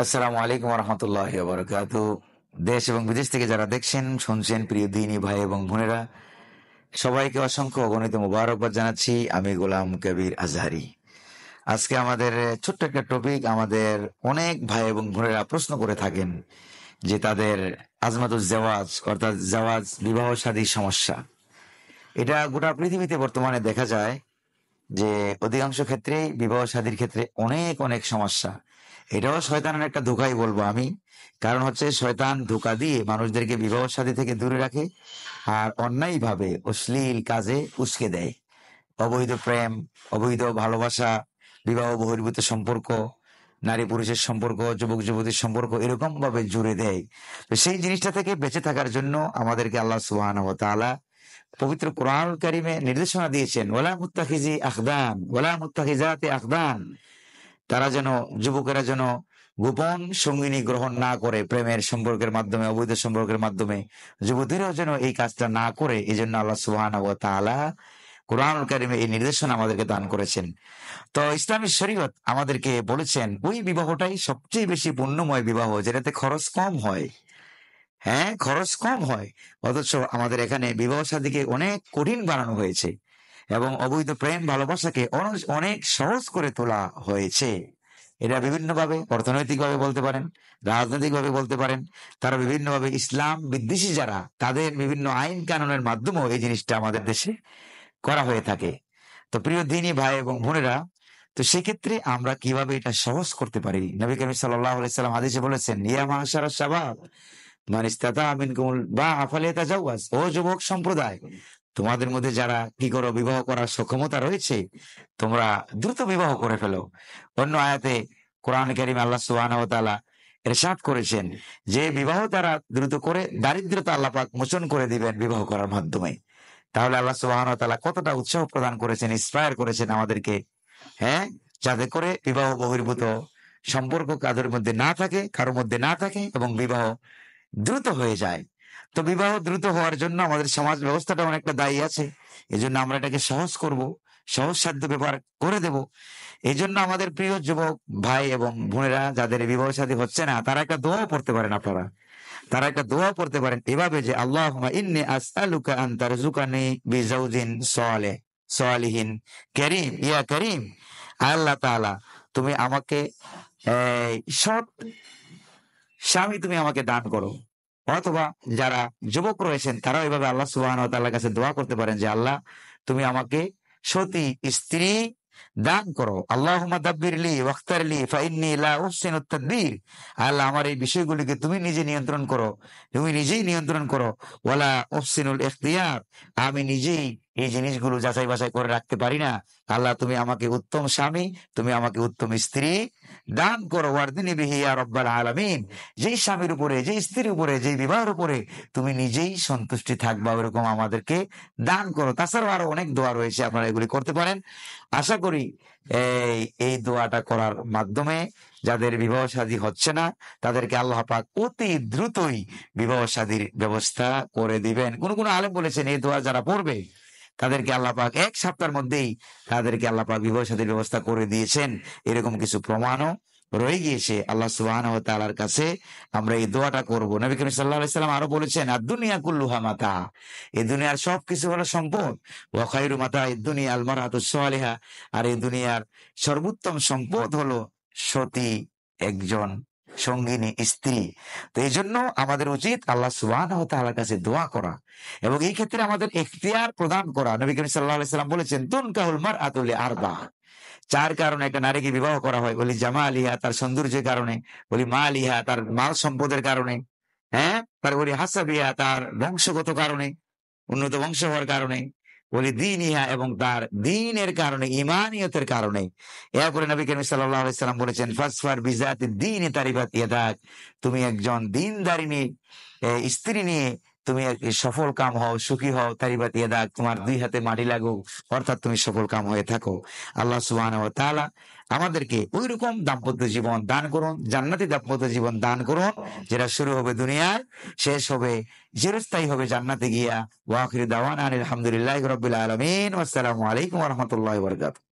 আসসালামু আলাইকুম রহমতুল্লাহি ওয়া বারাকাতু। দেশ এবং বিদেশ থেকে যারা দেখছেন শুনছেন, প্রিয় দিনী ভাই এবং বোনেরা, সবাইকে অসংখ্য অগণিত মোবারকবাদ জানাচ্ছি। আমি গোলাম কবির আজহারি। আজকে আমাদের ছোট্ট একটা টপিক। আমাদের অনেক ভাই এবং বোনেরা প্রশ্ন করে থাকেন যে তাদের আজমাতুজ জাওয়াজ অর্থাৎ জাওয়াজ বিবাহ শাদীর সমস্যা। এটা গোটা পৃথিবীতে বর্তমানে দেখা যায় যে অধিকাংশ ক্ষেত্রেই বিবাহ শাদীর ক্ষেত্রে অনেক অনেক সমস্যা। এটাও শয়তানের একটা ধোঁকাই বলবো আমি। কারণ হচ্ছে শয়তান ধোঁকা দিয়ে মানুষদেরকে বিবাহ শাদী থেকে দূরে রাখে, আর অন্যায়ভাবে অশ্লীল কাজে উস্কে দেয়। অবৈধ প্রেম, অবৈধ ভালোবাসা, বিবাহ বহির্ভূত সম্পর্ক, নারী পুরুষের সম্পর্ক, যুবক যুবতীর সম্পর্ক এরকম ভাবে জুড়ে দেয়। তো সেই জিনিসটা থেকে বেঁচে থাকার জন্য আমাদেরকে আল্লাহ সুবহানাহু ওয়া তাআলা পবিত্র কোরআন কারিমে নির্দেশনা দিয়েছেন, ওয়ালা মুত্তাখিজি আখদান ওয়ালা মুত্তাখিজাতি আখদান। তারা যেন, যুবকেরা যেন গোপন সঙ্গিনী গ্রহণ না করে প্রেমের সম্পর্কের মাধ্যমে, অবৈধ সম্পর্কের মাধ্যমে। যুবতীরাও যেন এই কাজটা না করে, এই জন্য আল্লাহ সুবহানাহু ওয়া তাআলা কোরআন কারিমে এই নির্দেশনা আমাদেরকে দান করেছেন। তো ইসলামী শরীয়ত আমাদেরকে বলেছেন ওই বিবাহটাই সবচেয়ে বেশি পুণ্যময় বিবাহ, যেটাতে খরচ কম হয়। হ্যাঁ, খরচ কম হয়। অথচ আমাদের এখানে বিবাহ শাদীকে অনেক কঠিন বানানো হয়েছে এবং অবৈধ প্রেম ভালোবাসাকে অনেক সহজ করে তোলা হয়েছে। এটা বিভিন্নভাবে, অর্থনৈতিকভাবে বলতে পারেন, রাজনৈতিকভাবে বলতে পারেন। তারা বিভিন্নভাবে ইসলাম বিদ্বেষী যারা, তাদের বিভিন্ন আইন কানুনের মাধ্যমেও এই জিনিসটা আমাদের দেশে করা হয়ে থাকে। তো প্রিয় দিনী ভাই এবং বোনেরা, তো সেক্ষেত্রে আমরা কিভাবে এটা সহজ করতে পারি? নবী করিম সাল্লাল্লাহু আলাইহি সাল্লাম হাদিসে বলেছেন, ইয়া মাশারাশ শাবাব মান ইসতাতা মিনকুমুল বাআ ফালিয়াতাজাওয়াজ। ও যুবক সম্প্রদায়, তোমাদের মধ্যে যারা কি করো, বিবাহ করার সক্ষমতা রয়েছে, তোমরা দ্রুত বিবাহ করে ফেলো। অন্য আয়াতে কোরআন কারীমে আল্লাহ সুবহানাহু ওয়া তাআলা ইরশাদ করেছেন যে বিবাহ তারা দ্রুত করে দারিদ্রতা আল্লাহ পাক মোচন করে দিবেন বিবাহ করার মাধ্যমে। তাহলে আল্লাহ সুবহানাহু ওয়া তাআলা কতটা উৎসাহ প্রদান করেছেন, ইন্সপায়ার করেছেন আমাদেরকে। হ্যাঁ, যাতে করে বিবাহ বহির্ভূত সম্পর্ক কারোর মধ্যে না থাকে, কারোর মধ্যে না থাকে এবং বিবাহ দ্রুত হয়ে যায়। তো বিবাহ দ্রুত হওয়ার জন্য আমাদের সমাজ ব্যবস্থাটা অনেকটা দায়ী আছে। এজন্য আমরা এটাকে সহজ করব, সহজসাধ্য ব্যাপার করে দেব। এই জন্য আমাদের প্রিয় যুবক ভাই এবং বোনেরা যাদের বিবাহ শাদী হচ্ছে না, তারা একটা দোয়া পড়তে পারেন। আপনারা তারা একটা দোয়া পড়তে পারেন এভাবে যে, আল্লাহুম্মা ইন্নী আসআলুকা আন তারযুকানি বিজাওজিন সালিহিন কারীম। ইয়া কারীম, আল্লাহ তাআলা তুমি আমাকে সৎ স্বামী তুমি আমাকে দান করো। অথবা যারা যুবক রয়েছেন তারাও এভাবে আল্লাহ সুবহানাহু ওয়া তাআলার কাছে দোয়া করতে পারেন যে, আল্লাহ তুমি আমাকে সতী স্ত্রী দান করো। আল্লাহুম্মা দাব্বিরলি ওয়াখতারলি ফাইন্নী লা উহসিনুত তাদবীর। আল্লাহ আমার এই বিষয়গুলিকে তুমি নিজে নিয়ন্ত্রণ করো, তুমি নিজেই নিয়ন্ত্রণ করো। ওয়ালা উহসিনুল ইখতিয়ার, আমি নিজেই এই জিনিসগুলো যাচাই বাছাই করে রাখতে পারি না। আল্লাহ তুমি আমাকে উত্তম স্বামী, তুমি আমাকে উত্তম স্ত্রী দান করো। ওয়ারদিনী বিহি ইয়া রাব্বাল আলামিন। যেই স্বামীর উপরে, যেই স্ত্রীর উপরে, যেই বিবাহের উপরে তুমি নিজেই সন্তুষ্টি থাকবা, ওরকম আমাদেরকে দান করো। তাছাড়াও আরো অনেক দোয়া রয়েছে, আপনারা এগুলি করতে পারেন। আশা করি এই দোয়াটা করার মাধ্যমে যাদের বিবাহ শাদী হচ্ছে না, তাদেরকে আল্লাহ পাক অতি দ্রুতই বিবাহ শাদীর ব্যবস্থা করে দিবেন। কোন কোন আলেম বলেছেন এই দোয়া যারা পড়বে তাদেরকে আল্লাহ পাক 1 সপ্তাহের মধ্যেই তাদেরকে আল্লাহ পাক বিবাহ শাদীর ব্যবস্থা করে দিয়েছেন। এরকম কিছু প্রমাণও রয়ে গিয়েছে। আল্লাহ সুবহানাহু ওয়া তাআলার কাছে আমরা এই দোয়াটা করব। নবী করিম সাল্লাল্লাহু আলাইহি সাল্লাম আরো বলেছেন, আদ-দুনিয়া কুল্লুহা মাতা। এই দুনিয়ার সবকিছু হলো সম্পদ। ওয়া খায়রু মাতা'ইদ দুনিয়া আল মারআতুস সালিহা। আর এই দুনিয়ার সর্বোত্তম সম্পদ হলো সতী একজন সঙ্গিনী স্ত্রী। তো এই জন্য আমাদের উচিত আল্লাহ সুবহানাহু ওয়া তাআলার কাছে দোয়া করা এবং এই ক্ষেত্রে আমাদের ইখতিয়ার প্রদান করা। নবী করিম সাল্লাল্লাহু আলাইহি সাল্লাম বলেছেন, তুনকাহুল মারআতু লিআরবা। 4 কারণে একটা নারীকে বিবাহ করা হয়। বলি জামালিহা, তার সৌন্দর্যের কারণে। বলি মালিহা, তার মাল সম্পদের কারণে। হ্যাঁ, তার বলি হাসাবিহা, তার বংশগত কারণে, উন্নত বংশ হওয়ার কারণে। বলি দীনিহা, এবং তার দ্বীনের কারণে, ঈমানিয়তের কারণে। এরপরে নবী করিম সাল্লাল্লাহু আলাইহি সাল্লাম বলেছেন, ফাসফার বিজাতি দ্বীনি তারিবাত ইয়াদাক। তুমি একজন দ্বীনদারিনী স্ত্রী নিয়ে তুমি সফল কাম হও, সুখী হও। তারিবাত ইয়াদাক, তোমার 2 হাতে মাটি লাগুক, অর্থাৎ তুমি সফল কাম হয়ে থাকো। আল্লাহ সুবহানাহু ওয়া তাআলা আমাদেরকে ওইরকম দাম্পত্য জীবন দান করুন, জান্নাতি দাম্পত্য জীবন দান করুন, যেটা শুরু হবে দুনিয়ায়, শেষ হবে, চিরস্থায়ী হবে জান্নাতে গিয়া। ওয়া আখিরু দাওয়ানা আনিল হামদুলিল্লাহি রাব্বিল আলামিন। ওয়াসসালামু আলাইকুম ওয়া রাহমাতুল্লাহি ওয়া বারাকাতুহু।